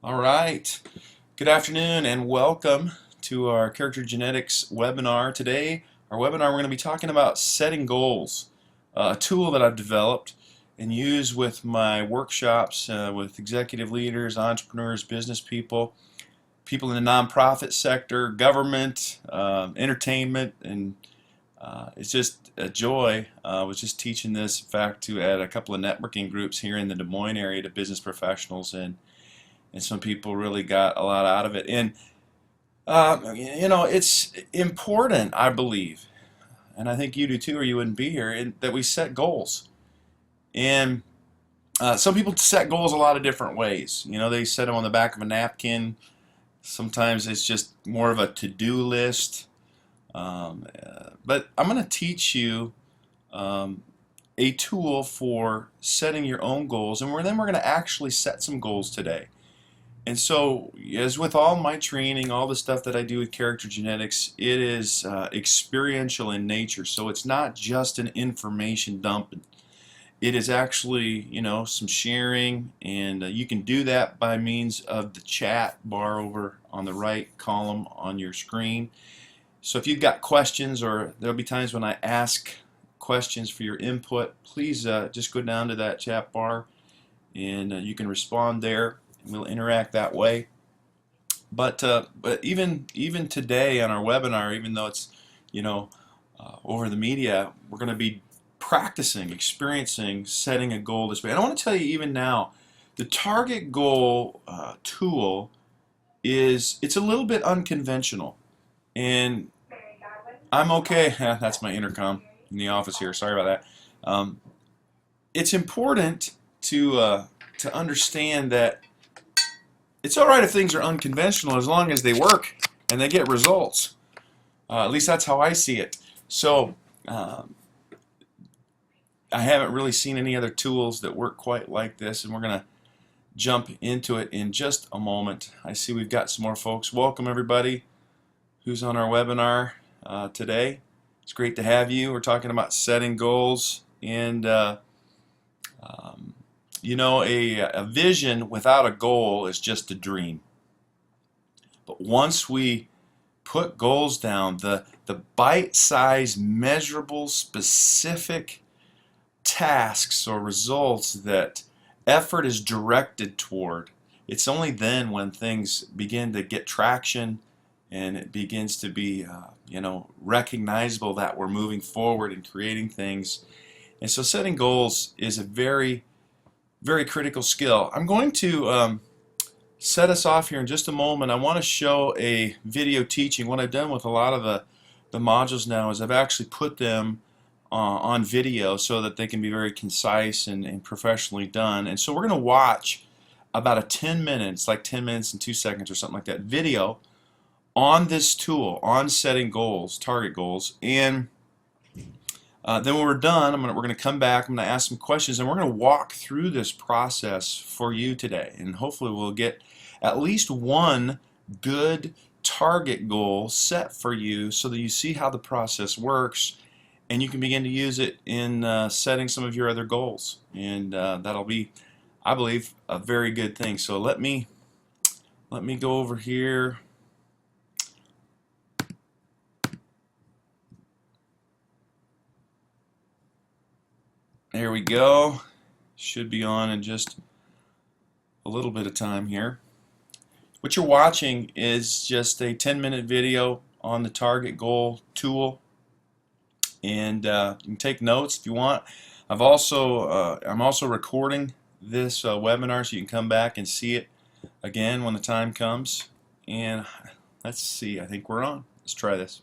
All right. Good afternoon and welcome to our character genetics webinar. Today, our webinar, we're going to be talking about setting goals, a tool that I've developed and use with my workshops with executive leaders, entrepreneurs, business people, people in the nonprofit sector, government, entertainment, and it's just a joy. I was just teaching this, in fact, at a couple of networking groups here in the Des Moines area to business professionals, and some people really got a lot out of it. And it's important, I believe, and I think you do too, or you wouldn't be here, that we set goals. And some people set goals a lot of different ways. They set them on the back of a napkin. Sometimes it's just more of a to-do list. But I'm going to teach you a tool for setting your own goals, and then we're going to actually set some goals today. And so, as with all my training, all the stuff that I do with character genetics, it is experiential in nature. So it's not just an information dump. It is actually, some sharing, and you can do that by means of the chat bar over on the right column on your screen. So if you've got questions, or there'll be times when I ask questions for your input, please just go down to that chat bar, and you can respond there. We'll interact that way. But even today on our webinar, even though it's over the media, we're going to be practicing, experiencing, setting a goal this way. And I want to tell you, even now, the target goal tool it's a little bit unconventional, and I'm okay. That's my intercom in the office here. Sorry about that. It's important to understand that it's all right if things are unconventional as long as they work and they get results. At least that's how I see it. So I haven't really seen any other tools that work quite like this, and we're going to jump into it in just a moment. I see we've got some more folks. Welcome everybody who's on our webinar today. It's great to have you. We're talking about setting goals, and a vision without a goal is just a dream. But once we put goals down, the bite-sized, measurable, specific tasks or results that effort is directed toward, it's only then when things begin to get traction and it begins to be recognizable that we're moving forward and creating things. And so setting goals is a very, very critical skill. I'm going to set us off here in just a moment. I want to show a video teaching. What I've done with a lot of the modules now is I've actually put them on video so that they can be very concise and professionally done. And so we're going to watch about a 10 minutes, like 10 minutes and 2 seconds or something like that, video on this tool, on setting goals, target goals. And then when we're done, we're going to come back, I'm going to ask some questions, and we're going to walk through this process for you today. And hopefully we'll get at least one good target goal set for you so that you see how the process works, and you can begin to use it in setting some of your other goals. And that'll be, I believe, a very good thing. So let me go over here. There we go. Should be on in just a little bit of time here. What you're watching is just a 10-minute video on the target goal tool, and you can take notes if you want. I'm also recording this webinar so you can come back and see it again when the time comes. And let's see, I think we're on. Let's try this.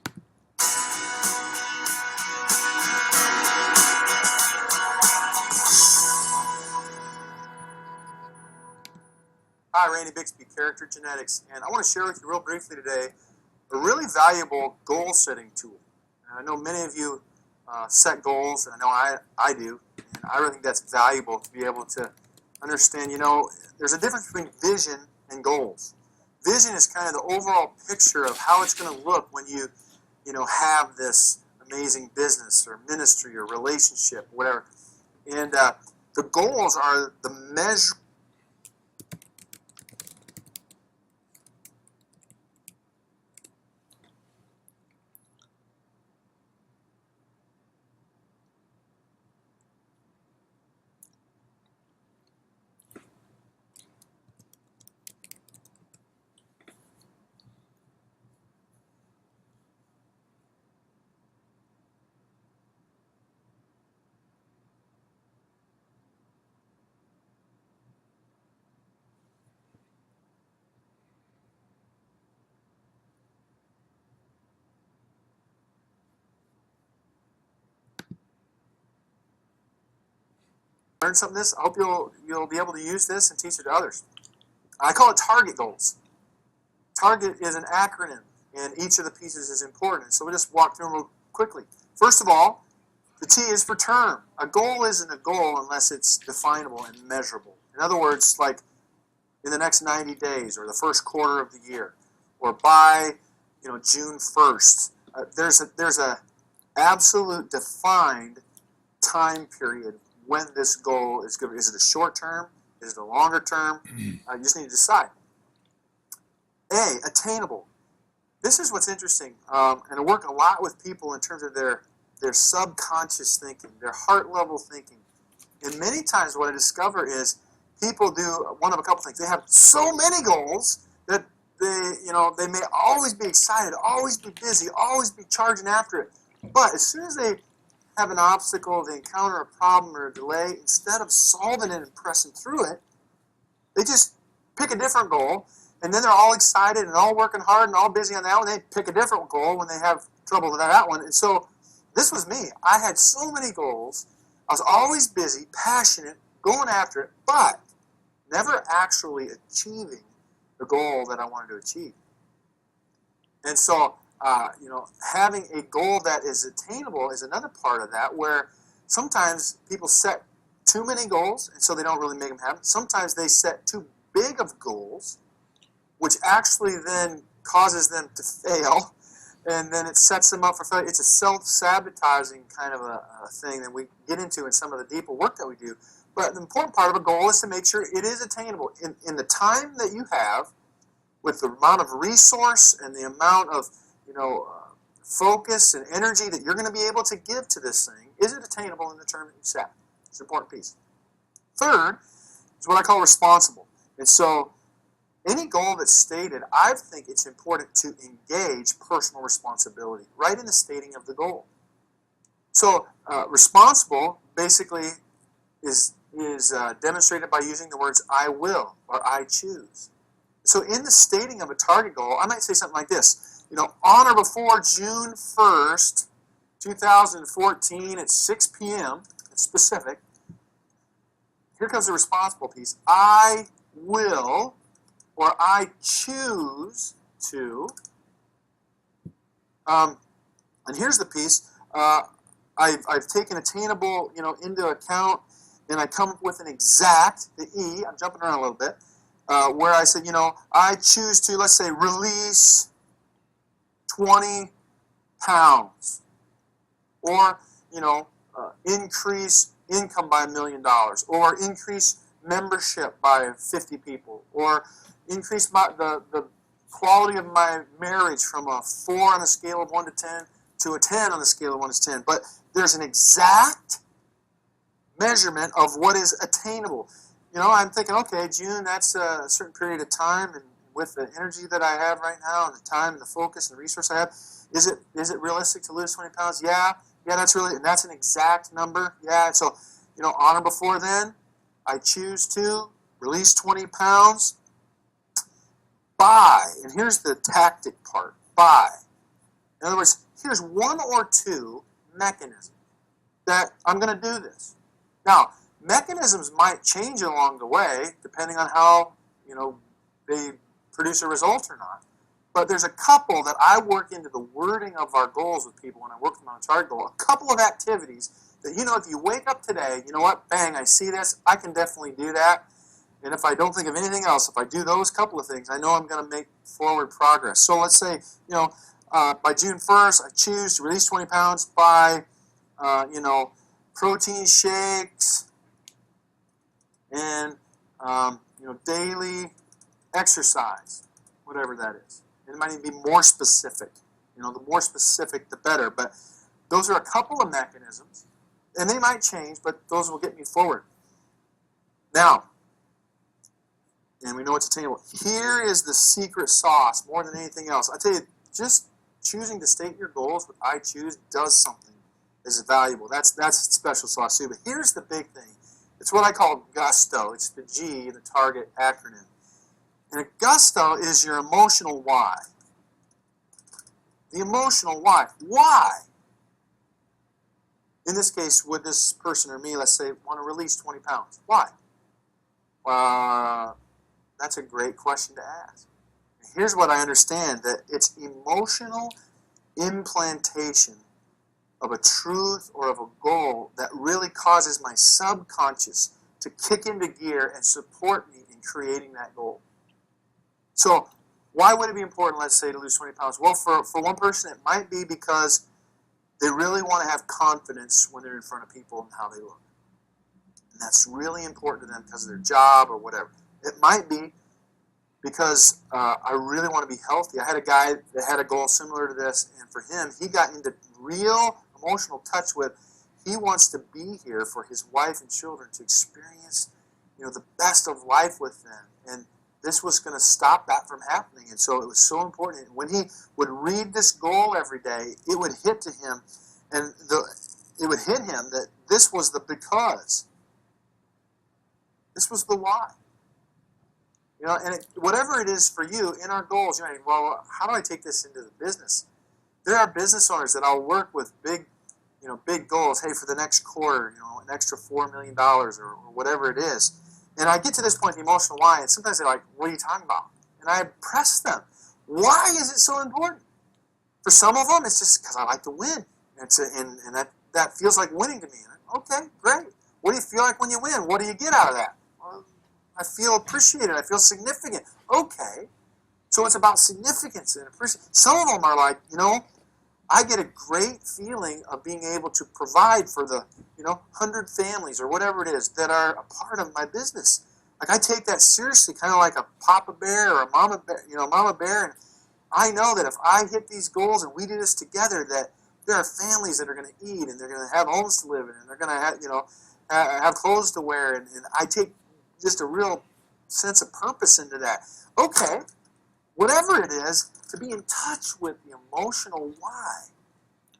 Hi, Randy Bixby, Character Genetics, and I want to share with you real briefly today a really valuable goal-setting tool. And I know many of you set goals, and I know I do, and I really think that's valuable to be able to understand, there's a difference between vision and goals. Vision is kind of the overall picture of how it's going to look when you have this amazing business or ministry or relationship, whatever. And the goals are the measure. learn something this. I hope you'll be able to use this and teach it to others. I call it target goals. Target is an acronym, and each of the pieces is important. So we'll just walk through them real quickly. First of all, the T is for term. A goal isn't a goal unless it's definable and measurable. In other words, like in the next 90 days or the first quarter of the year or by June 1st. There's a absolute defined time period when this goal is good. Is it a short term? Is it a longer term? You just need to decide. A, attainable. This is what's interesting, and I work a lot with people in terms of their subconscious thinking, their heart level thinking. And many times what I discover is people do one of a couple things. They have so many goals that they may always be excited, always be busy, always be charging after it. But as soon as they have an obstacle, they encounter a problem or a delay, instead of solving it and pressing through it, they just pick a different goal, and then they're all excited and all working hard and all busy on that one. They pick a different goal when they have trouble with that one. And so this was me. I had so many goals. I was always busy, passionate, going after it, but never actually achieving the goal that I wanted to achieve. And so, having a goal that is attainable is another part of that, where sometimes people set too many goals, and so they don't really make them happen. Sometimes they set too big of goals, which actually then causes them to fail, and then it sets them up for failure. It's a self-sabotaging kind of a thing that we get into in some of the deeper work that we do. But the important part of a goal is to make sure it is attainable. In the time that you have, with the amount of resource and the amount of focus and energy that you're going to be able to give to this thing, is it attainable in the term that you set? It's an important piece. Third is what I call responsible. And so any goal that's stated, I think it's important to engage personal responsibility right in the stating of the goal. So responsible basically is demonstrated by using the words I will or I choose. So in the stating of a target goal, I might say something like this, on or before June 1st, 2014 at 6 p.m., it's specific. Here comes the responsible piece. I will or I choose to, and here's the piece, I've taken attainable, into account, and I come up with an exact, the E, I'm jumping around a little bit, where I said, I choose to, let's say, release 20 pounds, or, increase income by $1 million, or increase membership by 50 people, or increase the quality of my marriage from a 4 on a scale of 1 to 10 to a 10 on the scale of 1 to 10. But there's an exact measurement of what is attainable. I'm thinking, okay, June, that's a certain period of time, and with the energy that I have right now, and the time and the focus and the resource I have, is it realistic to lose 20 pounds? Yeah, that's an exact number. Yeah, so, on or before then, I choose to release 20 pounds by, and here's the tactic part, by. In other words, here's one or two mechanisms that I'm going to do this. Now, mechanisms might change along the way, depending on how, they produce a result or not. But there's a couple that I work into the wording of our goals with people when I work them on a target goal. A couple of activities that, if you wake up today, you know what, bang, I see this, I can definitely do that. And if I don't think of anything else, if I do those couple of things, I know I'm going to make forward progress. So let's say, by June 1st, I choose to release 20 pounds by, protein shakes and, daily exercise, whatever that is. And it might even be more specific. The more specific, the better. But those are a couple of mechanisms, and they might change, but those will get me forward. Now, and we know it's attainable. Here is the secret sauce more than anything else. I tell you, just choosing to state your goals with I choose does something is valuable. That's special sauce too. But here's the big thing. It's what I call gusto. It's the G in the target acronym. And a gusto is your emotional why. The emotional why. Why? In this case, would this person or me, let's say, want to release 20 pounds? Why? That's a great question to ask. Here's what I understand, that it's emotional implantation of a truth or of a goal that really causes my subconscious to kick into gear and support me in creating that goal. So why would it be important, let's say, to lose 20 pounds? Well, for one person, it might be because they really want to have confidence when they're in front of people and how they look. And that's really important to them because of their job or whatever. It might be because I really want to be healthy. I had a guy that had a goal similar to this, and for him, he got into real emotional touch with, he wants to be here for his wife and children to experience, the best of life with them. And this was going to stop that from happening. And so it was so important. When he would read this goal every day, it would hit to him, and it would hit him that this was the because. This was the why. And whatever it is for you in our goals, well, how do I take this into the business? There are business owners that I'll work with big goals. Hey, for the next quarter, an extra $4 million or whatever it is. And I get to this point, the emotional why, and sometimes they're like, what are you talking about? And I press them. Why is it so important? For some of them, it's just because I like to win. And that feels like winning to me. Okay, great. What do you feel like when you win? What do you get out of that? Well, I feel appreciated. I feel significant. Okay. So it's about significance and appreciation. Some of them are like, I get a great feeling of being able to provide for the, 100 families or whatever it is that are a part of my business. Like I take that seriously, kind of like a Papa Bear or a Mama Bear. And I know that if I hit these goals and we do this together, that there are families that are going to eat and they're going to have homes to live in and they're going to have, have clothes to wear. And I take just a real sense of purpose into that. Okay, whatever it is, to be in touch with the emotional why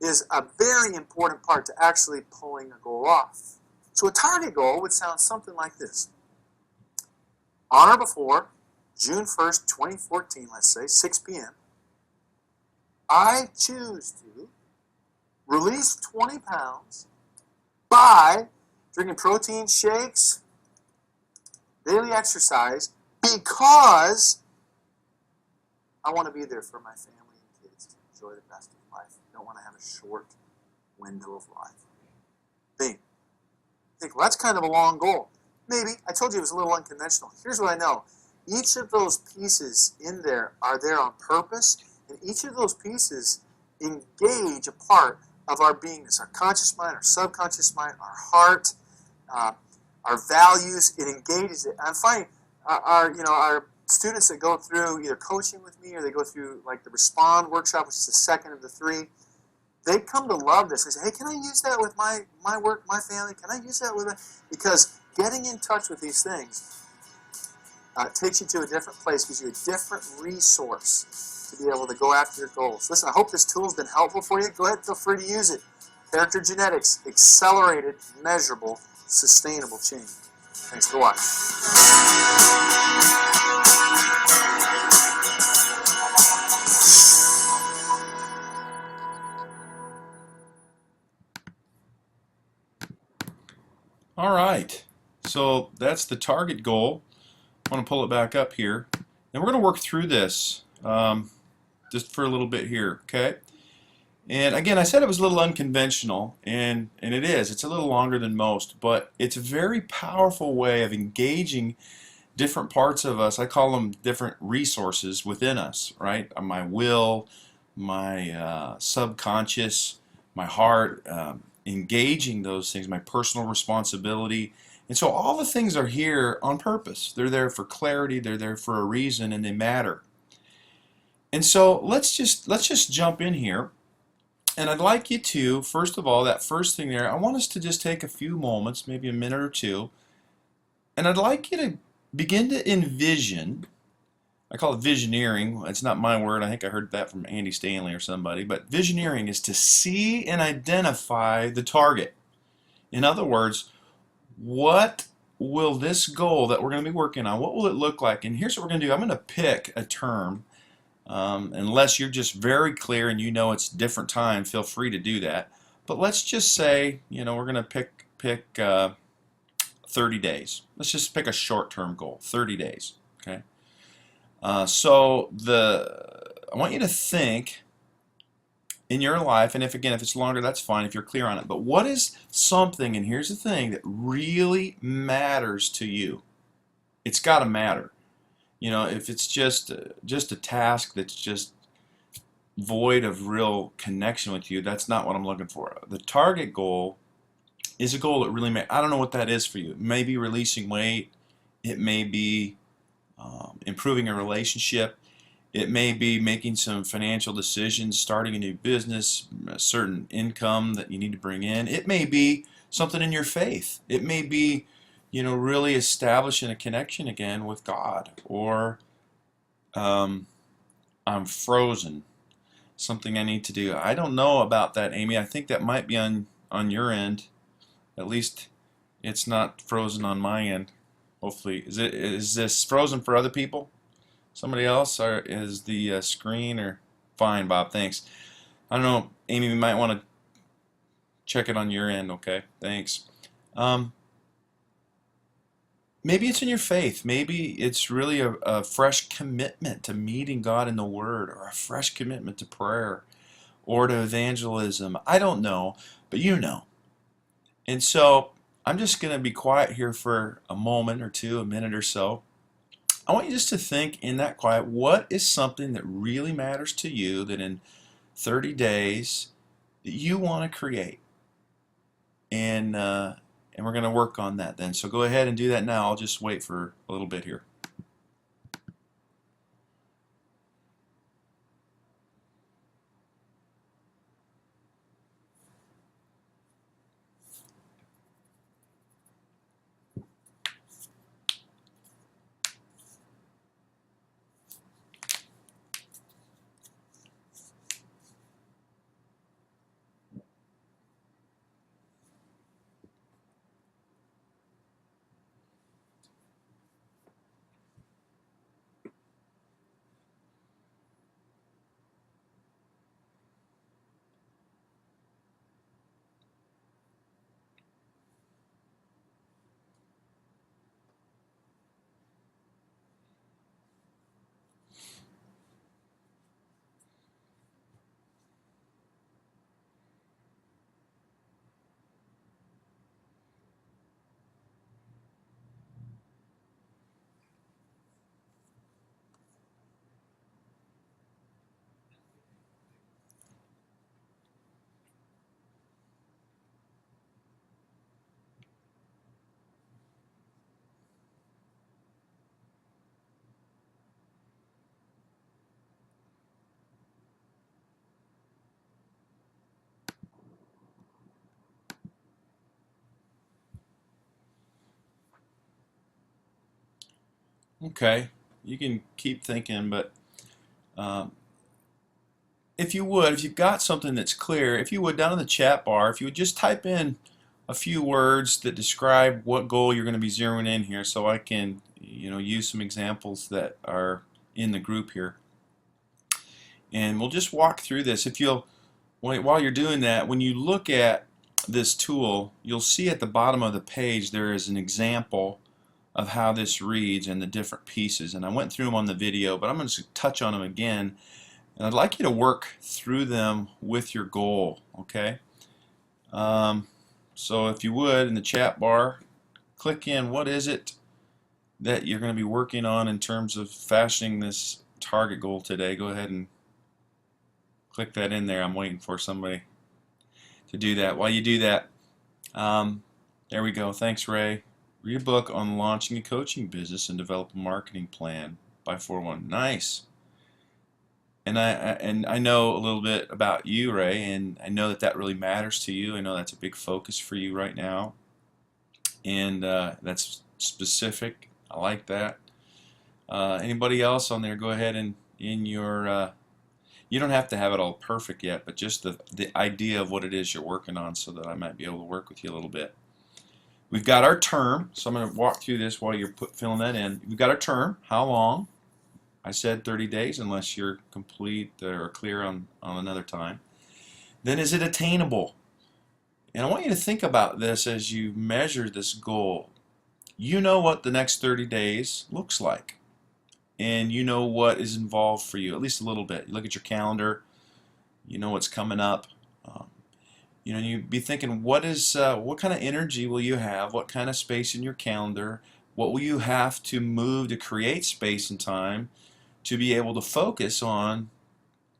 is a very important part to actually pulling a goal off. So a target goal would sound something like this. On or before June 1st, 2014, let's say, 6 p.m., I choose to release 20 pounds by drinking protein shakes, daily exercise, because I want to be there for my family and kids to enjoy the best of life. I don't want to have a short window of life. Think, well, that's kind of a long goal. Maybe. I told you it was a little unconventional. Here's what I know. Each of those pieces in there are there on purpose, and each of those pieces engage a part of our beingness, our conscious mind, our subconscious mind, our heart, our values. It engages it. I'm finding our students that go through either coaching with me or they go through like the Respond workshop, which is the second of the 3, they come to love this. They say, hey, can I use that with my work, my family? Can I use that with it? Because getting in touch with these things takes you to a different place, gives you a different resource to be able to go after your goals. Listen, I hope this tool has been helpful for you. Go ahead, feel free to use it. Character Genetics, accelerated, measurable, sustainable change. Thanks for watching. All right, so that's the target goal. I want to pull it back up here, and we're going to work through this just for a little bit here, okay? And again, I said it was a little unconventional, and it is. It's a little longer than most, but it's a very powerful way of engaging different parts of us. I call them different resources within us, right? My will, my subconscious, my heart, engaging those things, my personal responsibility. And so all the things are here on purpose. They're there for clarity, they're there for a reason, and they matter. And so let's just jump in here. And I'd like you to, first of all, that first thing there, I want us to just take a few moments, maybe a minute or two, and I'd like you to begin to envision. I call it visioneering. It's not my word. I think I heard that from Andy Stanley or somebody. But visioneering is to see and identify the target. In other words, what will this goal that we're going to be working on, what will it look like? And here's what we're going to do. I'm going to pick a term. Unless you're just very clear and you know it's different time, feel free to do that. But let's just say, we're going to pick 30 days. Let's just pick a short-term goal, 30 days. Okay. So I want you to think in your life, and if it's longer, that's fine if you're clear on it. But what is something, and here's the thing, that really matters to you? It's got to matter. If it's just a task that's just void of real connection with you, that's not what I'm looking for. The target goal is a goal that really I don't know what that is for you. It may be releasing weight. It may be improving a relationship. It may be making some financial decisions, starting a new business, a certain income that you need to bring in. It may be something in your faith. It may be, really establishing a connection again with God. Or I'm frozen. Something I need to do. I don't know about that, Amy. I think that might be on your end. At least it's not frozen on my end. Hopefully, is this frozen for other people? Somebody else, or is the screen? Or fine, Bob. Thanks. I don't know, Amy. We might want to check it on your end. Okay, thanks. Maybe it's in your faith. Maybe it's really a fresh commitment to meeting God in the Word, or a fresh commitment to prayer, or to evangelism. I don't know, but you know. And so I'm just going to be quiet here for a moment or two, a minute or so. I want you just to think in that quiet, what is something that really matters to you that in 30 days that you want to create? And we're going to work on that then. So go ahead and do that now. I'll just wait for a little bit here. Okay, you can keep thinking, but um, if you've got something that's clear, if you would, down in the chat bar, if you would just type in a few words that describe what goal you're going to be zeroing in here, so I can, use some examples that are in the group here. And we'll just walk through this. While you're doing that, when you look at this tool, you'll see at the bottom of the page there is an example of how this reads and the different pieces. And I went through them on the video, but I'm going to touch on them again. And I'd like you to work through them with your goal, okay? So if you would, in the chat bar, click in what is it that you're going to be working on in terms of fashioning this target goal today. Go ahead and click that in there. I'm waiting for somebody to do that. While you do that, there we go. Thanks, Ray. Read a book on launching a coaching business and develop a marketing plan by 4-1. Nice. And I know a little bit about you, Ray, and I know that really matters to you. I know that's a big focus for you right now, and that's specific. I like that. Anybody else on there? Go ahead and in your you don't have to have it all perfect yet, but just the idea of what it is you're working on, so that I might be able to work with you a little bit. We've got our term, so I'm going to walk through this while you're filling that in. We've got our term. How long? I said 30 days, unless you're complete or clear on another time. Then is it attainable? And I want you to think about this as you measure this goal. You know what the next 30 days looks like, and you know what is involved for you, at least a little bit. You look at your calendar, you know what's coming up. Um, you'd be thinking, what kind of energy will you have? What kind of space in your calendar? What will you have to move to create space and time to be able to focus on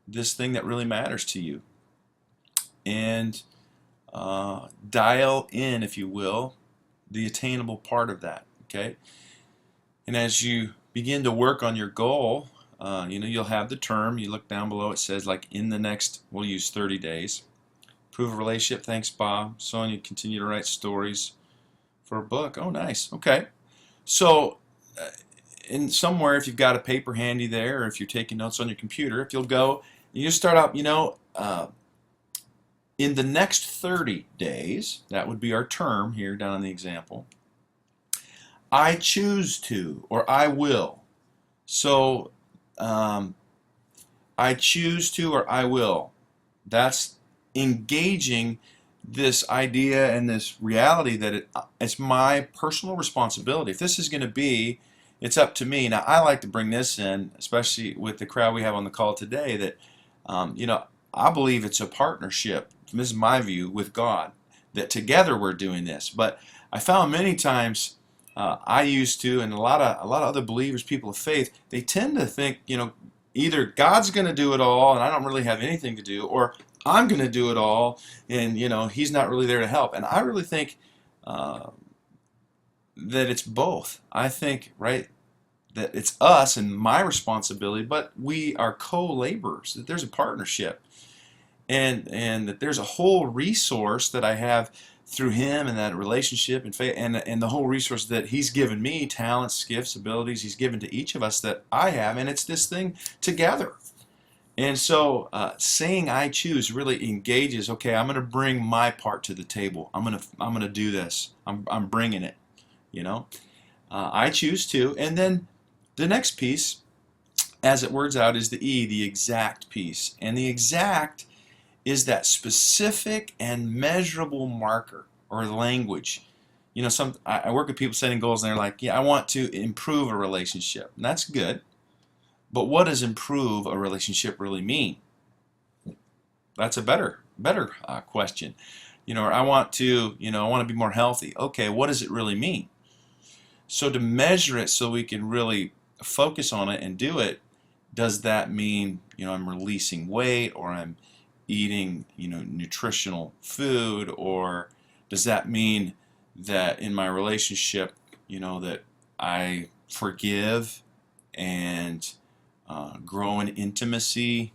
this thing that really matters to you? And dial in, if you will, the attainable part of that. Okay. And as you begin to work on your goal, you'll have the term. You look down below. It says like in the next. We'll use 30 days. Improve a relationship. Thanks, Bob. So on. You continue to write stories for a book. Oh, nice. Okay. So, in somewhere, if you've got a paper handy there, or if you're taking notes on your computer, if you'll go, you start out. In the next 30 days, that would be our term here down in the example, I choose to, or I will. So, I choose to, or I will. That's engaging this idea and this reality that it's my personal responsibility. If this is going to be, it's up to me. Now, I like to bring this in, especially with the crowd we have on the call today, that, I believe it's a partnership. This is my view with God, that together we're doing this. But I found many times I used to, and a lot of other believers, people of faith, they tend to think, either God's going to do it all, and I don't really have anything to do, or I'm going to do it all, and He's not really there to help. And I really think that it's both. I think, right, that it's us and my responsibility, but we are co-laborers. That there's a partnership. And that there's a whole resource that I have through Him and that relationship and faith, and the whole resource that He's given me, talents, gifts, abilities He's given to each of us that I have, and it's this thing together. And so saying I choose really engages. Okay, I'm going to bring my part to the table. I'm going to do this. I'm bringing it. I choose to, and then the next piece, as it words out, is the E, the exact piece, and the exact is that specific and measurable marker or language. I work with people setting goals and they're like, yeah, I want to improve a relationship. And that's good. But what does improve a relationship really mean? That's a better question. Or I want to be more healthy. Okay, what does it really mean? So to measure it so we can really focus on it and do it, does that mean, I'm releasing weight, or I'm eating, nutritional food, or does that mean that in my relationship, that I forgive and grow in intimacy,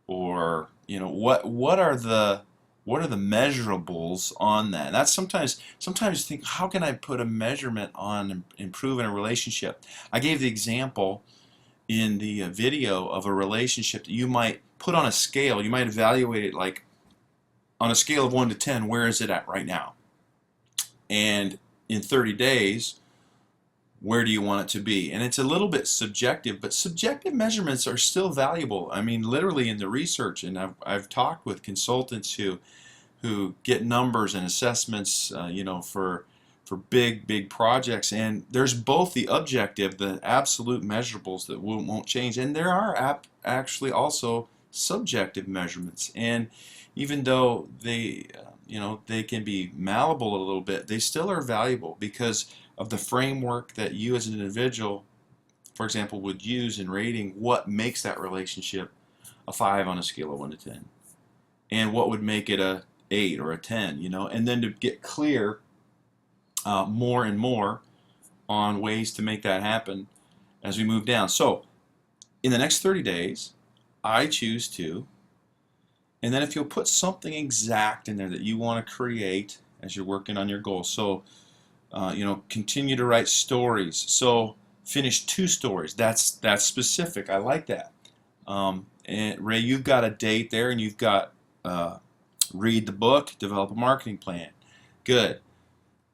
or what are the measurables on that? That's sometimes you think, how can I put a measurement on improving a relationship? I gave the example in the video of a relationship that you might put on a scale. You might evaluate it like on a scale of 1 to 10, where is it at right now? And in 30 days, where do you want it to be? And it's a little bit subjective, but subjective measurements are still valuable. I mean, literally in the research, and I've talked with consultants who get numbers and assessments, for big projects, and there's both the objective, the absolute measurables that won't change, and there are actually also subjective measurements. And even though they can be malleable a little bit, they still are valuable because of the framework that you as an individual, for example, would use in rating what makes that relationship a 5 on a scale of 1 to 10, and what would make it a 8 or a 10, and then to get clear more and more on ways to make that happen as we move down. So in the next 30 days, I choose to, and then if you'll put something exact in there that you want to create as you're working on your goals. So continue to write stories. So finish 2 stories. That's specific. I like that. And Ray, you've got a date there, and you've got read the book, develop a marketing plan. Good.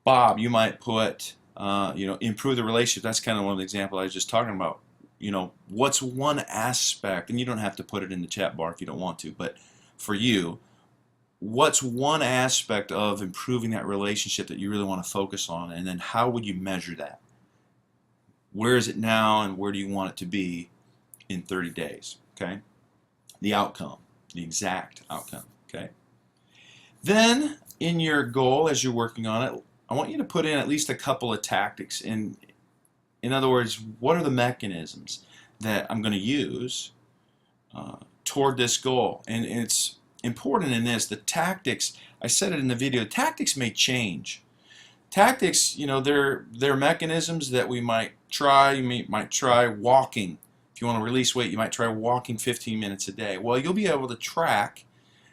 Bob, you might put improve the relationship. That's kind of one of the examples I was just talking about. What's one aspect, and you don't have to put it in the chat bar if you don't want to, but for you, what's one aspect of improving that relationship that you really want to focus on, and then how would you measure that? Where is it now, and where do you want it to be in 30 days? Okay, the outcome, the exact outcome. Okay, then in your goal, as you're working on it, I want you to put in at least a couple of tactics. In other words, what are the mechanisms that I'm going to use toward this goal? And it's important in this, the tactics, I said it in the video, tactics may change. Tactics, you know, they're mechanisms that we might try. You might try walking. If you want to release weight, you might try walking 15 minutes a day. Well, you'll be able to track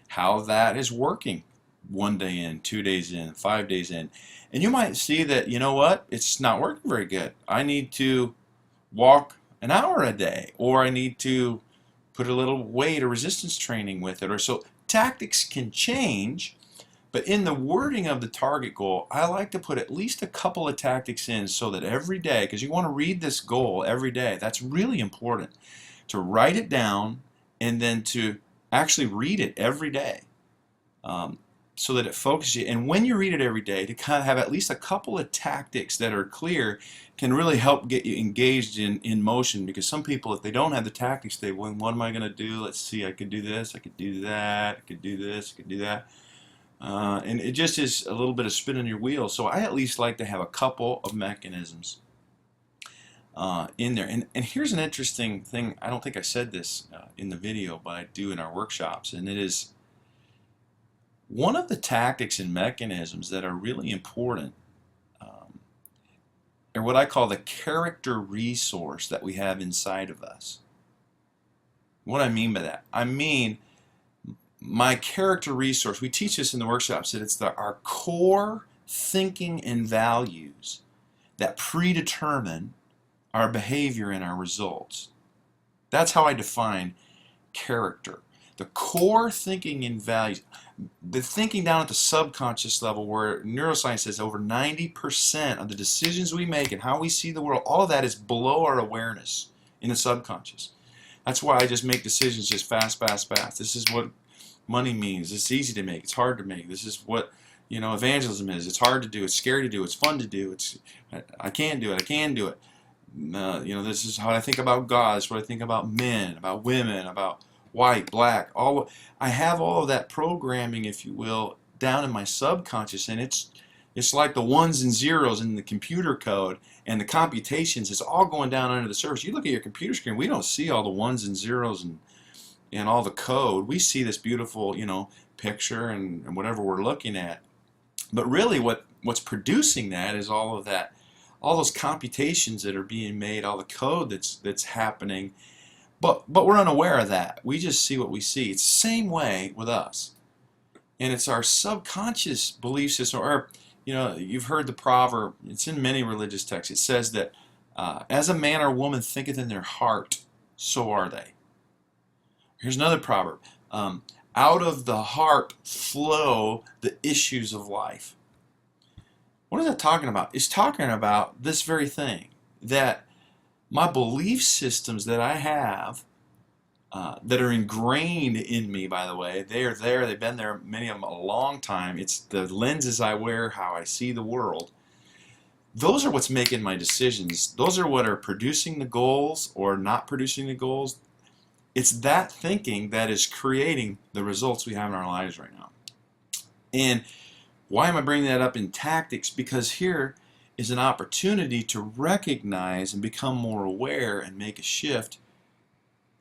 how that is working 1 day in, 2 days in, 5 days in. And you might see that, you know what, it's not working very good. I need to walk an hour a day, or I need to put a little weight or resistance training with it. Or so tactics can change, but in the wording of the target goal, I like to put at least a couple of tactics in so that every day, because you want to read this goal every day, that's really important, to write it down and then to actually read it every day. So that it focuses you. And when you read it every day, to kind of have at least a couple of tactics that are clear can really help get you engaged in motion. Because some people, if they don't have the tactics, they, well, what am I going to do? Let's see, I could do this, I could do that, I could do this, I could do that. And it just is a little bit of spin in your wheel. So I at least like to have a couple of mechanisms in there. And here's an interesting thing. I don't think I said this in the video, but I do in our workshops. And it is, one of the tactics and mechanisms that are really important are what I call the character resource that we have inside of us. What I mean by that? I mean, my character resource, we teach this in the workshops, that it's our core thinking and values that predetermine our behavior and our results. That's how I define character. The core thinking and values, the thinking down at the subconscious level, where neuroscience says over 90% of the decisions we make and how we see the world, all of that is below our awareness in the subconscious. That's why I just make decisions just fast, fast, fast. This is what money means. It's easy to make. It's hard to make. This is what, you know, evangelism is. It's hard to do. It's scary to do. It's fun to do. I can do it. I can do it. You know, this is how I think about God. This is what I think about men, about women, about white, black, I have all of that programming, if you will, down in my subconscious, and it's like the ones and zeros in the computer code and the computations. It's all going down under the surface. You look at your computer screen, we don't see all the ones and zeros and all the code. We see this beautiful, you know, picture and whatever we're looking at. But really, what's producing that is all of that, all those computations that are being made, all the code that's happening. But we're unaware of that. We just see what we see. It's the same way with us. And it's our subconscious belief system. Or, you know, you've heard the proverb. It's in many religious texts. It says that as a man or woman thinketh in their heart, so are they. Here's another proverb. Out of the heart flow the issues of life. What is that talking about? It's talking about this very thing, that my belief systems that I have that are ingrained in me, by the way, they are there, they've been there, many of them, a long time. It's the lenses I wear, how I see the world. Those are what's making my decisions. Those are what are producing the goals or not producing the goals. It's that thinking that is creating the results we have in our lives right now. And why am I bringing that up in tactics? Because here is an opportunity to recognize and become more aware and make a shift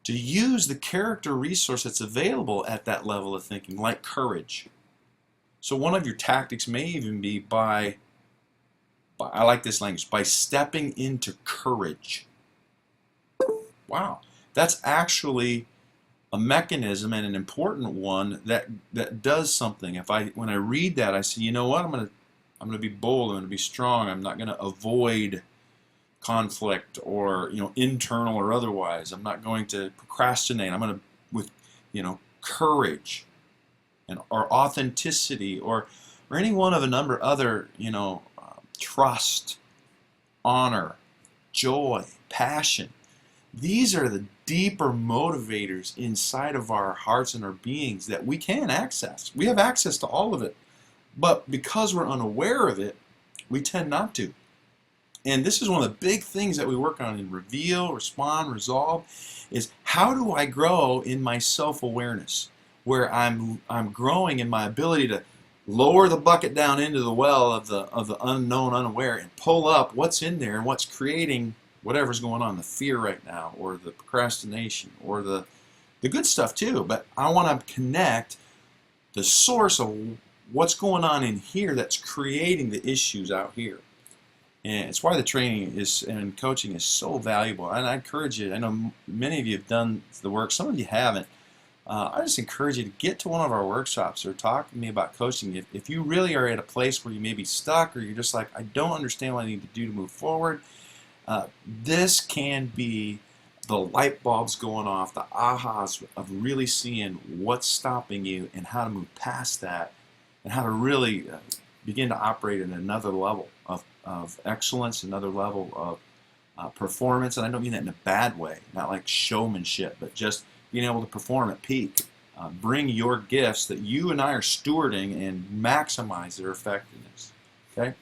to use the character resource that's available at that level of thinking, like courage. So one of your tactics may even be by I like this language, by stepping into courage. Wow, that's actually a mechanism, and an important one that does something. When I read that, I say, you know what, I'm going to be bold. I'm going to be strong. I'm not going to avoid conflict, or, you know, internal or otherwise. I'm not going to procrastinate. I'm going to, with, you know, courage and or authenticity, or any one of a number of other, you know, trust, honor, joy, passion. These are the deeper motivators inside of our hearts and our beings that we can access. We have access to all of it, but because we're unaware of it, we tend not to. And this is one of the big things that we work on in Reveal, Respond, Resolve, is how do I grow in my self-awareness, where I'm growing in my ability to lower the bucket down into the well of the unknown, unaware, and pull up what's in there and what's creating whatever's going on, the fear right now, or the procrastination, or the good stuff too. But I want to connect the source of what's going on in here that's creating the issues out here. And it's why the training is and coaching is so valuable. And I encourage you, I know many of you have done the work, some of you haven't. I just encourage you to get to one of our workshops or talk to me about coaching. If you really are at a place where you may be stuck, or you're just like, I don't understand what I need to do to move forward, this can be the light bulbs going off, the ahas of really seeing what's stopping you and how to move past that, and how to really begin to operate at another level of excellence, another level of performance. And I don't mean that in a bad way, not like showmanship, but just being able to perform at peak. Bring your gifts that you and I are stewarding and maximize their effectiveness. Okay?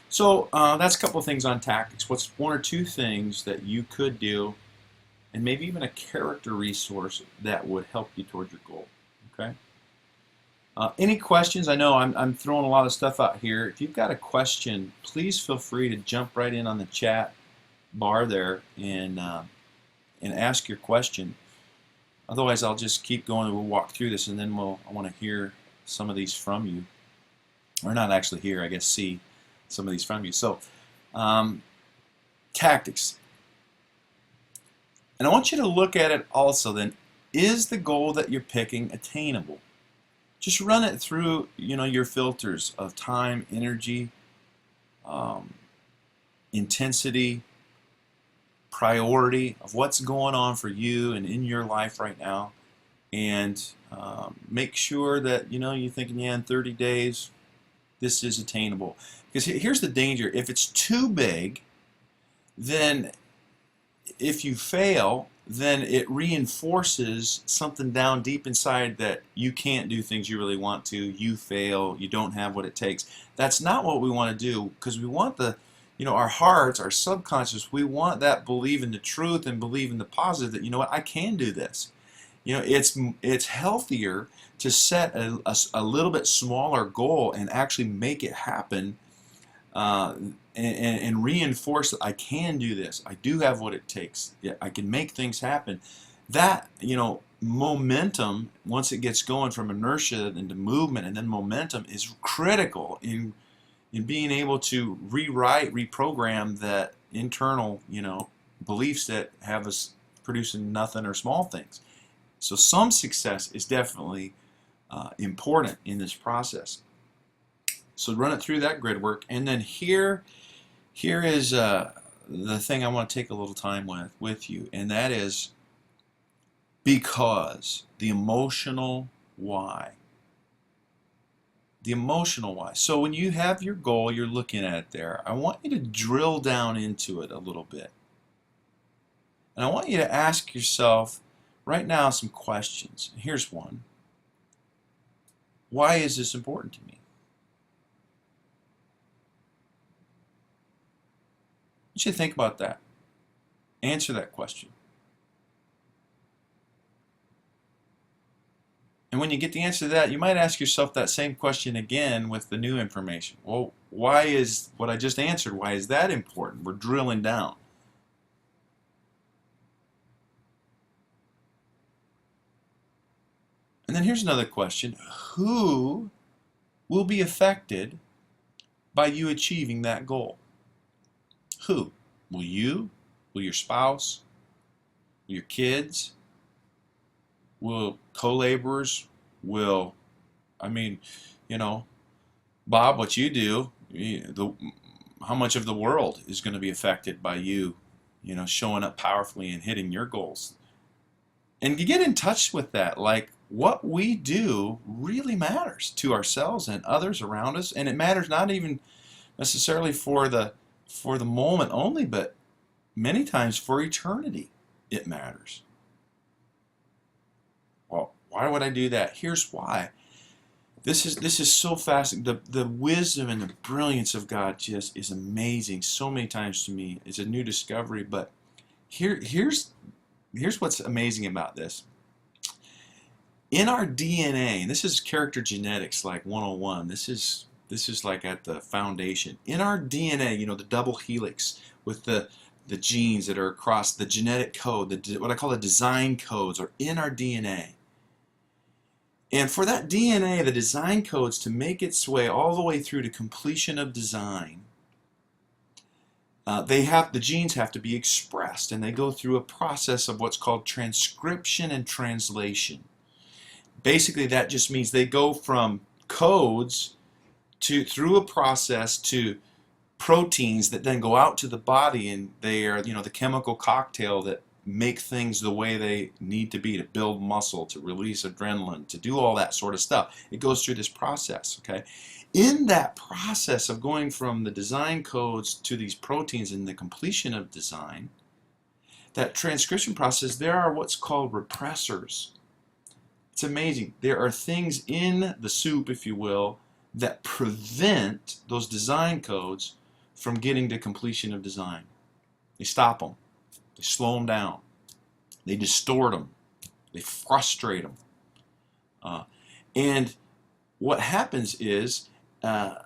So that's a couple of things on tactics. What's one or two things that you could do, and maybe even a character resource that would help you toward your goal. Okay? Any questions? I know I'm throwing a lot of stuff out here. If you've got a question, please feel free to jump right in on the chat bar there and ask your question. Otherwise, I'll just keep going and we'll walk through this, and then I want to hear some of these from you. Or not actually hear, I guess see some of these from you. So, tactics. And I want you to look at it also then. Is the goal that you're picking attainable? Just run it through, your filters of time, energy, intensity, priority of what's going on for you and in your life right now, and make sure that you're thinking, yeah, in 30 days this is attainable. Because here's the danger: if it's too big, then if you fail, then it reinforces something down deep inside that you can't do things you really want to, you fail, you don't have what it takes. That's not what we want to do, because we want our hearts, our subconscious, we want that believe in the truth and believe in the positive that, what, I can do this. It's healthier to set a little bit smaller goal and actually make it happen, and reinforce that I can do this. I do have what it takes. Yeah, I can make things happen. That, momentum, once it gets going from inertia into movement and then momentum, is critical in being able to reprogram that internal, beliefs that have us producing nothing or small things. So some success is definitely important in this process. So run it through that grid work, and then here is the thing I want to take a little time with you, and that is because the emotional why. The emotional why. So when you have your goal, you're looking at it there, I want you to drill down into it a little bit. And I want you to ask yourself right now some questions. Here's one. Why is this important to me? I want you to think about that. Answer that question. And when you get the answer to that, you might ask yourself that same question again with the new information. Well, why is what I just answered, why is that important? We're drilling down. And then here's another question. Who will be affected by you achieving that goal? Who? Will you? Will your spouse? Will your kids? Will co-laborers? Will, Bob, what you do, how much of the world is going to be affected by you, showing up powerfully and hitting your goals? And you get in touch with that, like what we do really matters to ourselves and others around us, and it matters not even necessarily for the moment only, but many times for eternity. it matters. Well, why would I do that? Here's why. This is so fascinating. The wisdom and the brilliance of God just is amazing. So many times to me, it's a new discovery. But here's what's amazing about this. In our DNA, and this is character genetics like 101. This is like at the foundation. In our DNA, the double helix with the genes that are across the genetic code, what I call the design codes, are in our DNA. And for that DNA, the design codes, to make its way all the way through to completion of design, the genes have to be expressed, and they go through a process of what's called transcription and translation. Basically, that just means they go from codes through a process to proteins that then go out to the body, and they are the chemical cocktail that make things the way they need to be, to build muscle, to release adrenaline, to do all that sort of stuff. It goes through this process, okay? In that process of going from the design codes to these proteins and the completion of design, that transcription process, there are what's called repressors. It's amazing. There are things in the soup, if you will, that prevent those design codes from getting to completion of design. They stop them. They slow them down. They distort them. They frustrate them. And what happens is an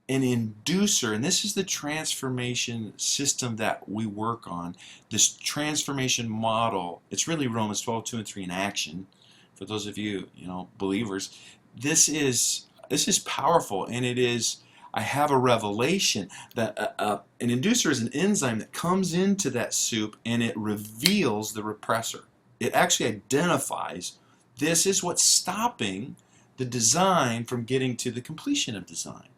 inducer, and this is the transformation system that we work on, this transformation model. It's really Romans 12:2 and 3 in action. For those of you, believers, this is powerful, and it is. I have a revelation that an inducer is an enzyme that comes into that soup, and it reveals the repressor. It actually identifies this is what's stopping the design from getting to the completion of design.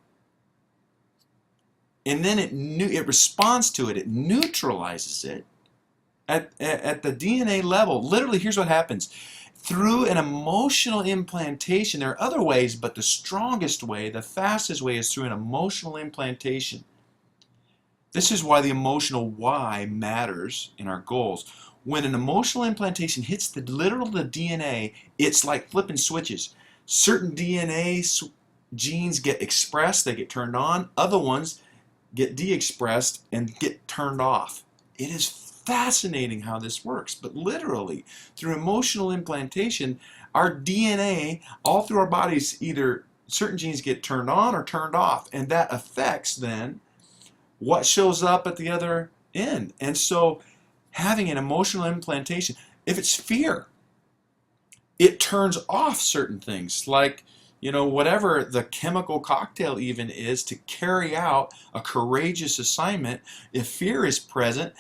And then it responds to it. It neutralizes it at the DNA level. Literally, here's what happens. Through an emotional implantation, there are other ways, but the strongest way, the fastest way, is through an emotional implantation. This is why the emotional why matters in our goals. When an emotional implantation hits the DNA, it's like flipping switches. Certain DNA genes get expressed, they get turned on. Other ones get de-expressed and get turned off. It is fascinating how this works, but literally through emotional implantation, our DNA all through our bodies, either certain genes get turned on or turned off, and that affects then what shows up at the other end. And so having an emotional implantation, if it's fear, it turns off certain things, like whatever the chemical cocktail even is to carry out a courageous assignment. If fear is present,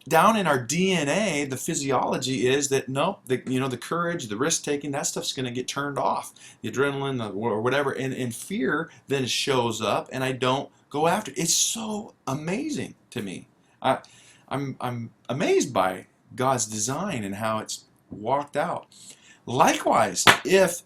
down in our DNA, the physiology is that no, the courage, the risk taking, that stuff's going to get turned off. The adrenaline or whatever, and fear then shows up, and I don't go after it. It's so amazing to me. I'm amazed by God's design and how it's walked out. Likewise, if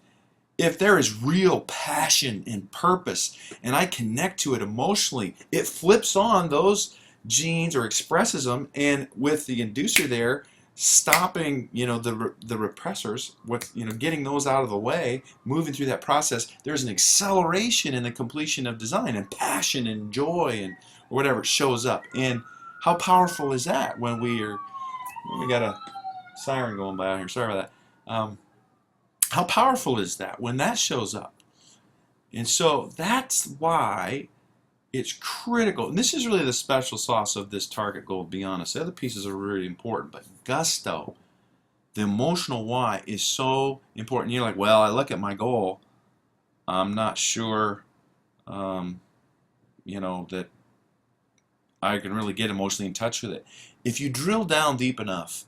there is real passion and purpose, and I connect to it emotionally, it flips on those genes or expresses them, and with the inducer there stopping the repressors, with getting those out of the way, moving through that process, there's an acceleration in the completion of design, and passion and joy and whatever shows up. And how powerful is that when we got a siren going by out here, sorry about that. How powerful is that when that shows up? And so that's why it's critical. And this is really the special sauce of this target goal, to be honest. The other pieces are really important, but gusto, the emotional why, is so important. You're like, well, I look at my goal, I'm not sure, that I can really get emotionally in touch with it. If you drill down deep enough,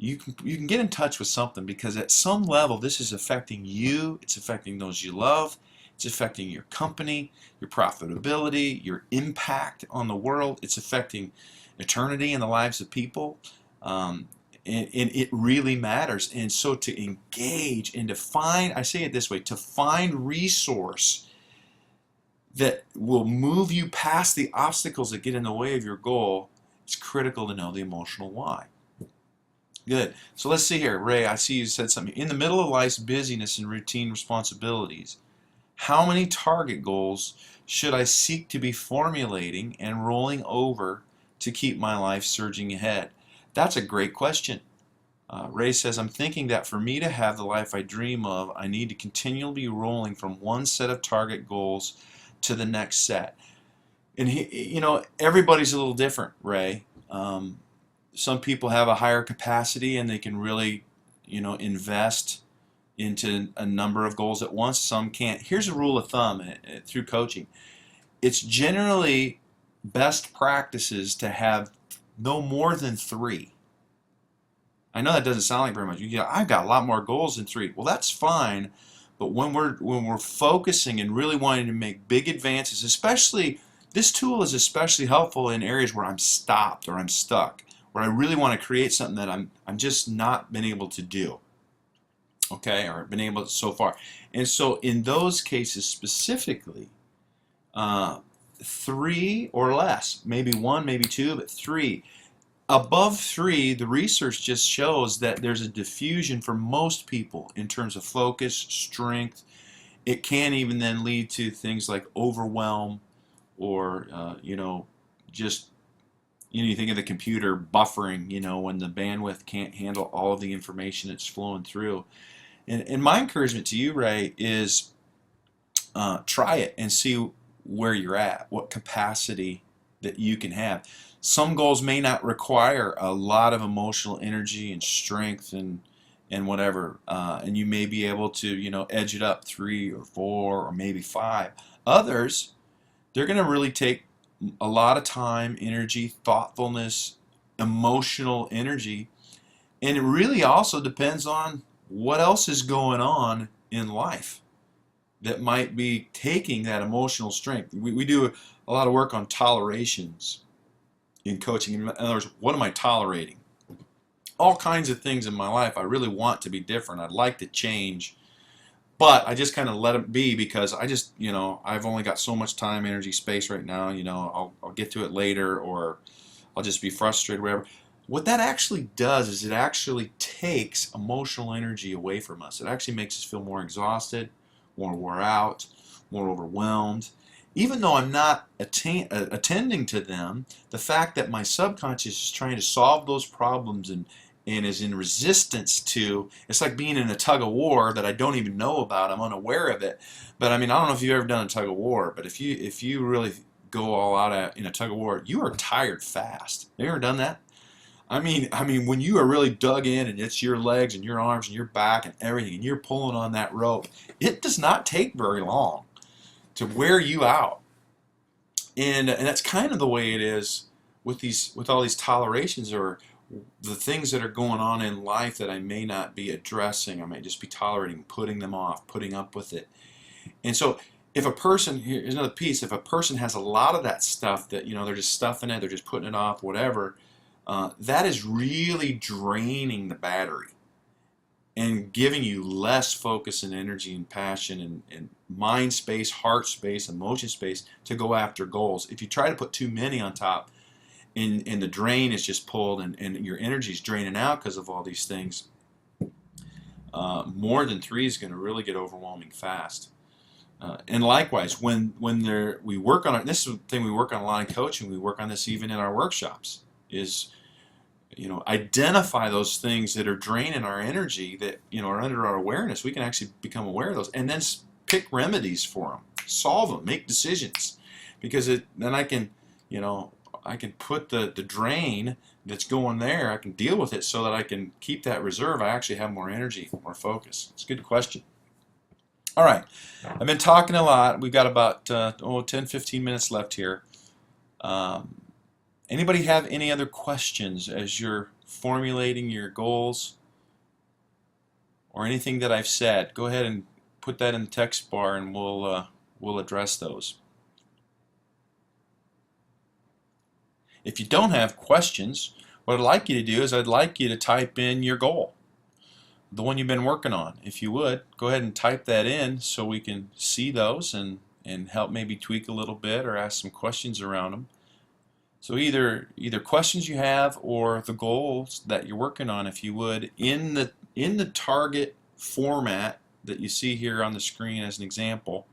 you can get in touch with something, because at some level this is affecting you, it's affecting those you love, it's affecting your company, your profitability, your impact on the world, it's affecting eternity in the lives of people, and it really matters. And so to engage and to find, I say it this way, to find resource that will move you past the obstacles that get in the way of your goal, it's critical to know the emotional why. Good. So let's see here. Ray, I see you said something. In the middle of life's busyness and routine responsibilities, how many target goals should I seek to be formulating and rolling over to keep my life surging ahead? That's a great question. Ray says, I'm thinking that for me to have the life I dream of, I need to continually be rolling from one set of target goals to the next set. And everybody's a little different, Ray. Some people have a higher capacity and they can really, invest into a number of goals at once. Some can't. Here's a rule of thumb through coaching. It's generally best practices to have no more than 3. I know that doesn't sound like very much. I've got a lot more goals than 3. Well, that's fine, but when we're focusing and really wanting to make big advances, especially this tool is especially helpful in areas where I'm stopped or I'm stuck, where I really want to create something that I'm just not been able to do. Okay, or been able to so far. And so in those cases specifically, 3 or less, maybe 1, maybe 2, but 3. Above 3, the research just shows that there's a diffusion for most people in terms of focus, strength. It can even then lead to things like overwhelm or, just, you think of the computer buffering, when the bandwidth can't handle all of the information that's flowing through. And my encouragement to you, Ray, is try it and see where you're at, what capacity that you can have. Some goals may not require a lot of emotional energy and strength and whatever, and you may be able to edge it up 3 or 4 or maybe 5. Others, they're going to really take a lot of time, energy, thoughtfulness, emotional energy, and it really also depends on what else is going on in life that might be taking that emotional strength. We do a lot of work on tolerations in coaching. In other words, what am I tolerating? All kinds of things in my life I really want to be different. I'd like to change, but I just kind of let it be because I just, I've only got so much time, energy, space right now. I'll get to it later, or I'll just be frustrated, whatever. What that actually does is it actually takes emotional energy away from us. It actually makes us feel more exhausted, more wore out, more overwhelmed. Even though I'm not attending to them, the fact that my subconscious is trying to solve those problems and is in resistance to, it's like being in a tug of war that I don't even know about. I'm unaware of it. But I don't know if you've ever done a tug of war, but if you really go all out in a tug of war, you are tired fast. Have you ever done that? I mean, when you are really dug in and it's your legs and your arms and your back and everything, and you're pulling on that rope, it does not take very long to wear you out. And that's kind of the way it is with all these tolerations, or the things that are going on in life that I may not be addressing. I might just be tolerating, putting them off, putting up with it. And so if a person, here's another piece, if a person has a lot of that stuff that, they're just stuffing it, they're just putting it off, whatever, that is really draining the battery and giving you less focus and energy and passion and mind space, heart space, emotion space to go after goals. If you try to put too many on top and the drain is just pulled and your energy is draining out because of all these things, more than 3 is going to really get overwhelming fast. And likewise, when we work on it, this is the thing we work on a lot in coaching, we work on this even in our workshops, is identify those things that are draining our energy that are under our awareness. We can actually become aware of those and then pick remedies for them, solve them, make decisions, because then I can put the drain that's going there, I can deal with it so that I can keep that reserve. I actually have more energy, more focus. It's a good question. All right, I've been talking a lot. We've got about 10-15 minutes left here. Anybody have any other questions as you're formulating your goals or anything that I've said? Go ahead and put that in the text bar and we'll address those. If you don't have questions, what I'd like you to do is I'd like you to type in your goal, the one you've been working on. If you would, go ahead and type that in so we can see those and help maybe tweak a little bit or ask some questions around them. So either questions you have or the goals that you're working on, if you would, in the target format that you see here on the screen as an example.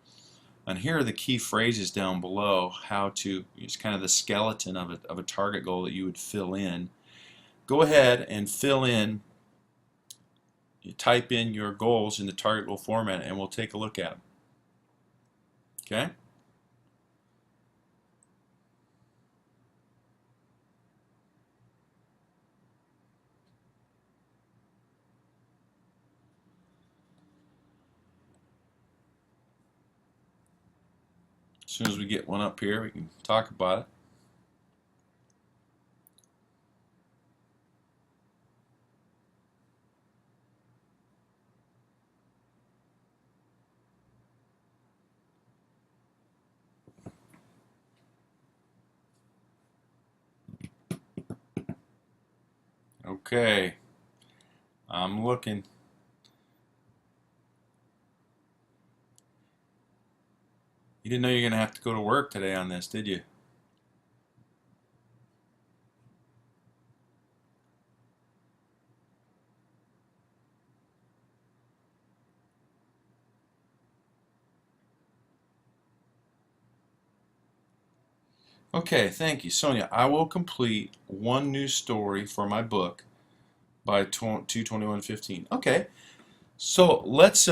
And here are the key phrases down below, how to, it's kind of the skeleton of a target goal that you would fill in. Go ahead and fill in, you type in your goals in the target goal format, and we'll take a look at them. Okay? As soon as we get one up here, we can talk about it. Okay, I'm looking. You didn't know you're going to have to go to work today on this, did you? Okay, thank you, Sonia. I will complete one new story for my book by 2/21/15. Okay, so let's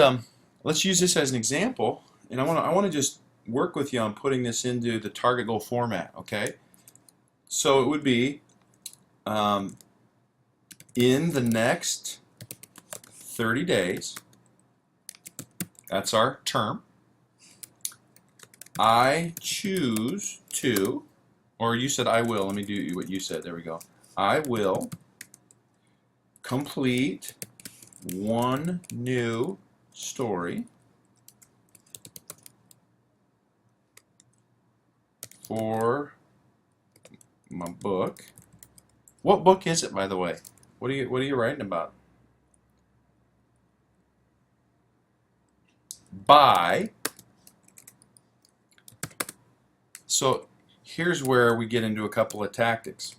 use this as an example, and I want to just work with you on putting this into the target goal format. Okay, so it would be in the next 30 days. That's our term. I choose to, or you said I will. Let me do what you said. There we go. I will complete one new story for my book. What book is it, by the way? What are you writing about? By. So here's where we get into a couple of tactics.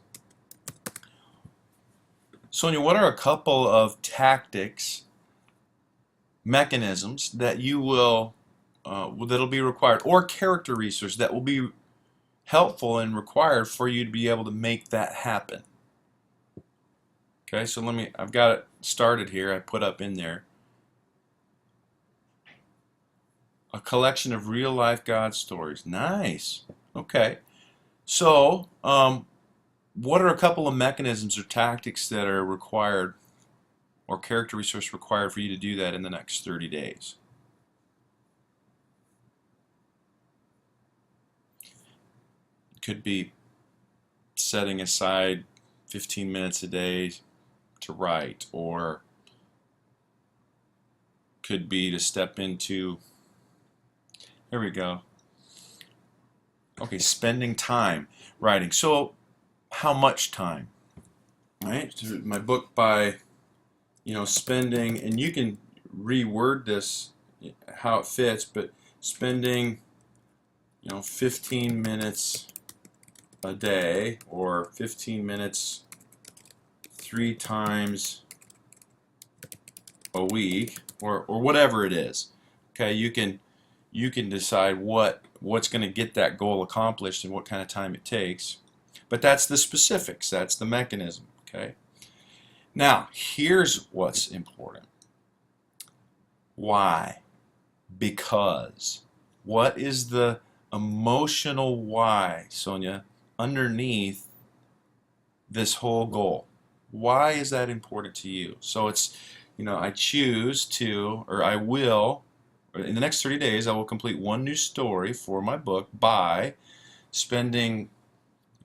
Sonia, what are a couple of tactics, mechanisms that you will that'll be required, or character research that will be helpful and required for you to be able to make that happen? Okay, so I've got it started here. I put up in there a collection of real life God stories. Nice. Okay, so what are a couple of mechanisms or tactics that are required, or character resource required for you to do that in the next 30 days? Could be setting aside 15 minutes a day to write, or could be to step into, here we go. Okay, spending time writing. So how much time? Right? So my book by, spending, and you can reword this how it fits, but spending, 15 minutes a day, or 15 minutes 3 times a week, or whatever it is. Okay, you can decide what's going to get that goal accomplished and what kind of time it takes. But that's the specifics, that's the mechanism. Okay. Now, here's what's important. Why? Because. What is the emotional why, Sonia, underneath this whole goal? Why is that important to you? So it's, I choose to, or I will, or in the next 30 days, I will complete one new story for my book by spending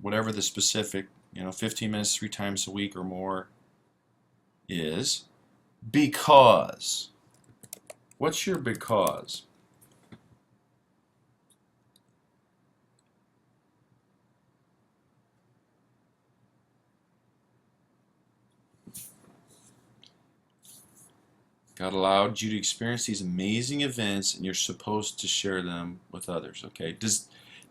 whatever the specific, 15 minutes 3 times a week or more is, because. What's your because? God allowed you to experience these amazing events, and you're supposed to share them with others. Okay?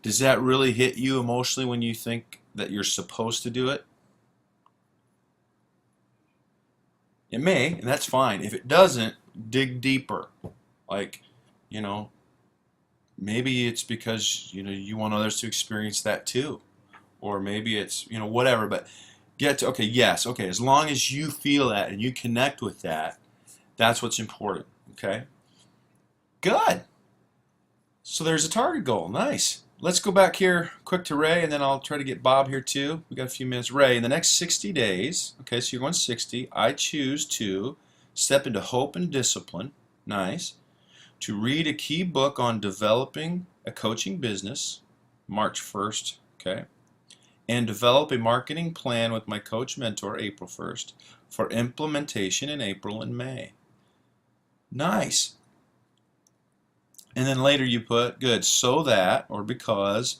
Does that really hit you emotionally when you think that you're supposed to do it? It may, and that's fine. If it doesn't, dig deeper. Like, you know, maybe it's because, you want others to experience that too. Or maybe it's, whatever. But get to, okay, yes, okay, as long as you feel that and you connect with that, that's what's important, okay? Good. So there's a target goal. Nice. Let's go back here quick to Ray, and then I'll try to get Bob here too. We got a few minutes. Ray, in the next 60 days, okay, so you're going 60, I choose to step into hope and discipline. Nice. To read a key book on developing a coaching business, March 1st, okay, and develop a marketing plan with my coach mentor, April 1st, for implementation in April and May. Nice. And then later you put, good, so that, or because,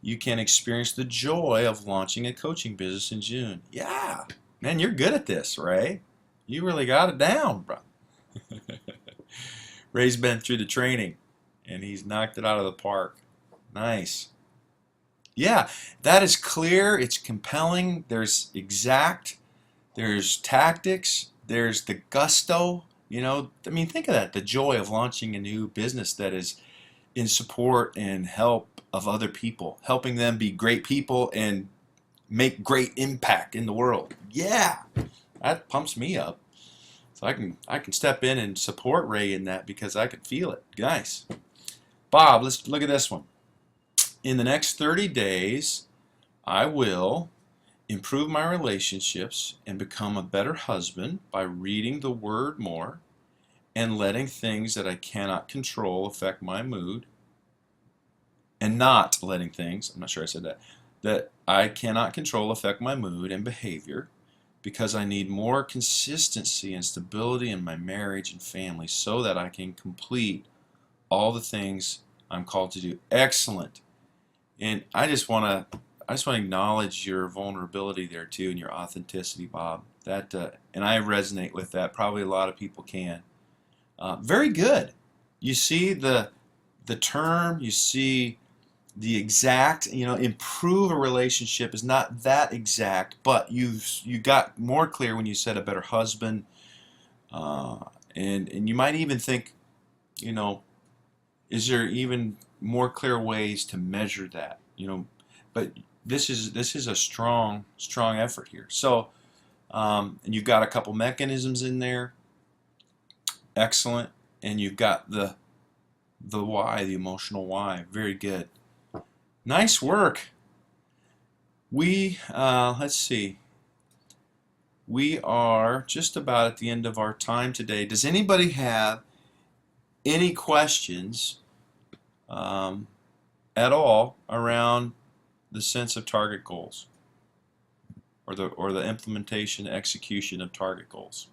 you can experience the joy of launching a coaching business in June. Yeah, man, you're good at this, Ray. You really got it down, bro. Ray's been through the training, and he's knocked it out of the park. Nice. Yeah, that is clear. It's compelling. There's exact. There's tactics. There's the gusto. I mean, think of that. The joy of launching a new business that is in support and help of other people, helping them be great people and make great impact in the world. Yeah, that pumps me up. So I can step in and support Ray in that because I can feel it. Nice. Bob, let's look at this one. In the next 30 days, I will improve my relationships and become a better husband by reading the Word more and letting things that I cannot control affect my mood, and not letting things, I'm not sure I said that I cannot control affect my mood and behavior, because I need more consistency and stability in my marriage and family so that I can complete all the things I'm called to do. Excellent. And I just want to acknowledge your vulnerability there too, and your authenticity, Bob. That and I resonate with that. Probably a lot of people can. Very good. You see the term. You see the exact. Improve a relationship is not that exact, but you got more clear when you said a better husband, and you might even think, is there even more clear ways to measure that? But this is a strong effort here. So, and you've got a couple mechanisms in there. Excellent. And you've got the why, the emotional why. Very good. Nice work. We let's see. We are just about at the end of our time today. Does anybody have any questions at all around the sense of target goals, or the implementation, execution of target goals?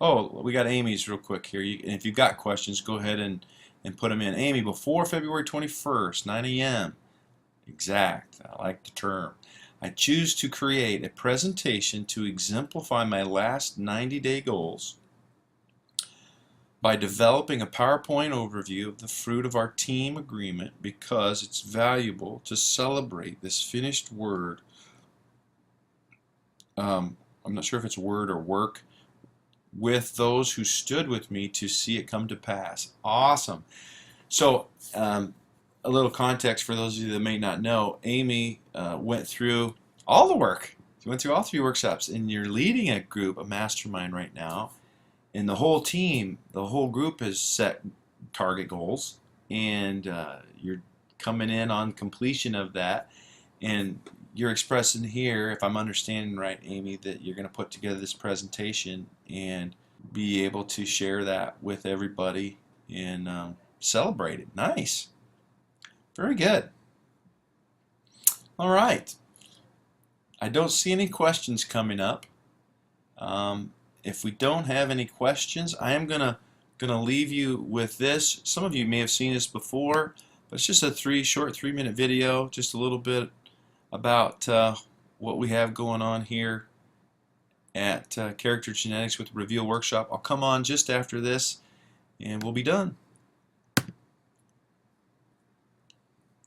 Oh, we got Amy's real quick here. And if you've got questions, go ahead and put them in. Amy, before February 21st, 9 a.m. Exact. I like the term. I choose to create a presentation to exemplify my last 90-day goals by developing a PowerPoint overview of the fruit of our team agreement, because it's valuable to celebrate this finished word. I'm not sure if it's word or work, with those who stood with me to see it come to pass. Awesome. So a little context for those of you that may not know, Amy went through all the work. She went through all 3 workshops, and you're leading a group, a mastermind right now, and the whole team, the whole group has set target goals, and you're coming in on completion of that, and you're expressing here, if I'm understanding right, Amy, that you're going to put together this presentation and be able to share that with everybody and celebrate it. Nice. Very good. All right. I don't see any questions coming up. If we don't have any questions, I am gonna leave you with this. Some of you may have seen this before, but it's just a short 3-minute video, just a little bit about what we have going on here at Character Genetics with Reveal Workshop. I'll come on just after this and we'll be done.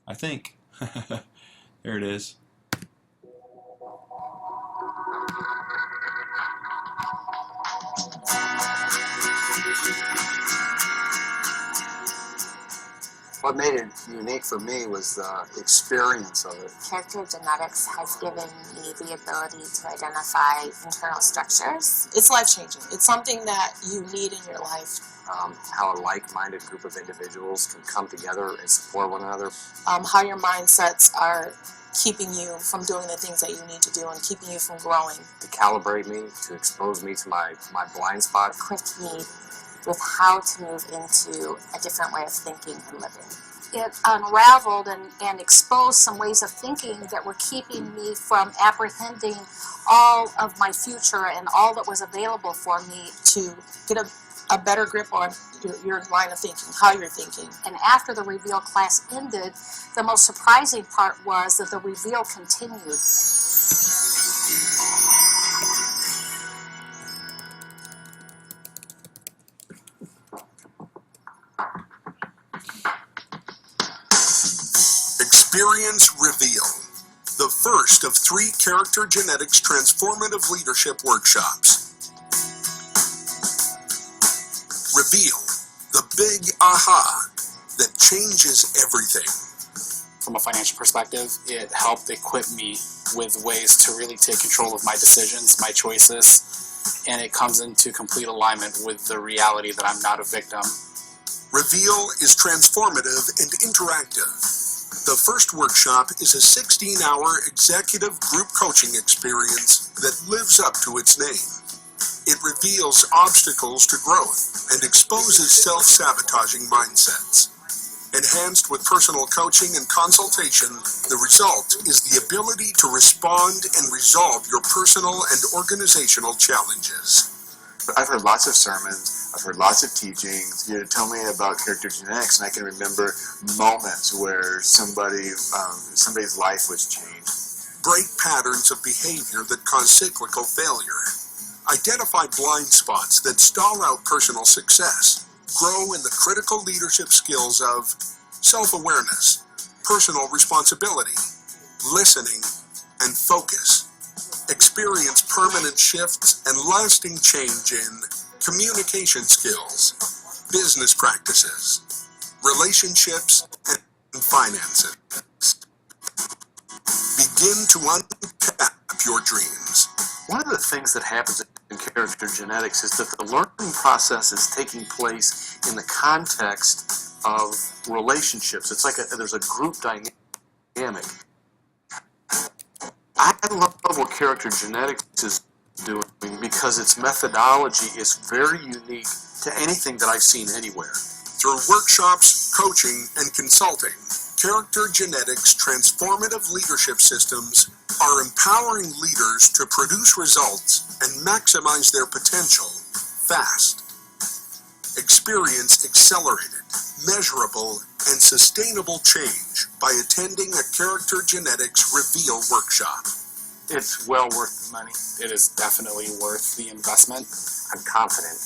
I think. There it is. What made it unique for me was the experience of it. Character genetics has given me the ability to identify internal structures. It's life-changing. It's something that you need in your life. How a like-minded group of individuals can come together and support one another. How your mindsets are keeping you from doing the things that you need to do and keeping you from growing. To calibrate me, to expose me to my blind spot. Equipped me with how to move into a different way of thinking and living. It unraveled and exposed some ways of thinking that were keeping me from apprehending all of my future and all that was available for me. To get a better grip on your line of thinking, how you're thinking. And after the reveal class ended, the most surprising part was that the reveal continued. Experience Reveal, the first of 3 Character Genetics Transformative Leadership Workshops. Reveal, the big aha that changes everything. From a financial perspective, it helped equip me with ways to really take control of my decisions, my choices, and it comes into complete alignment with the reality that I'm not a victim. Reveal is transformative and interactive. The first workshop is a 16-hour executive group coaching experience that lives up to its name. It reveals obstacles to growth and exposes self-sabotaging mindsets. Enhanced with personal coaching and consultation, the result is the ability to respond and resolve your personal and organizational challenges. I've heard lots of sermons, I've heard lots of teachings. You tell me about character genetics, and I can remember moments where somebody's life was changed. Break patterns of behavior that cause cyclical failure. Identify blind spots that stall out personal success. Grow in the critical leadership skills of self-awareness, personal responsibility, listening, and focus. Experience permanent shifts and lasting change in communication skills, business practices, relationships, and finances. Begin to untap your dreams. One of the things that happens in character genetics is that the learning process is taking place in the context of relationships. It's like there's a group dynamic. I love what character genetics is doing because its methodology is very unique to anything that I've seen anywhere. Through workshops, coaching, and consulting, Character Genetics Transformative Leadership Systems are empowering leaders to produce results and maximize their potential fast. Experience accelerated, measurable, and sustainable change by attending a Character Genetics Reveal workshop. It's well worth the money. It is definitely worth the investment. I'm confident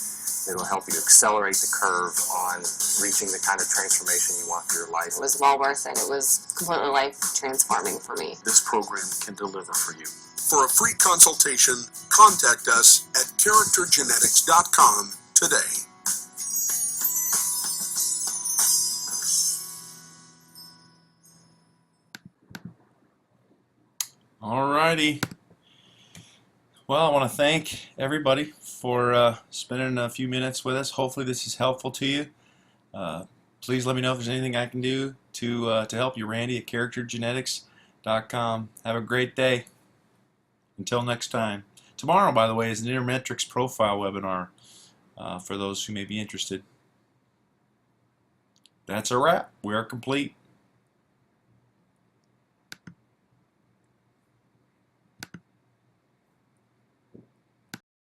it'll help you accelerate the curve on reaching the kind of transformation you want for your life. It was well worth it. It was completely life transforming for me. This program can deliver for you. For a free consultation, contact us at charactergenetics.com today. Alrighty. Well, I want to thank everybody for spending a few minutes with us. Hopefully this is helpful to you. Please let me know if there's anything I can do to help you. Randy at charactergenetics.com. Have a great day. Until next time. Tomorrow, by the way, is an Intermetrics profile webinar for those who may be interested. That's a wrap. We are complete.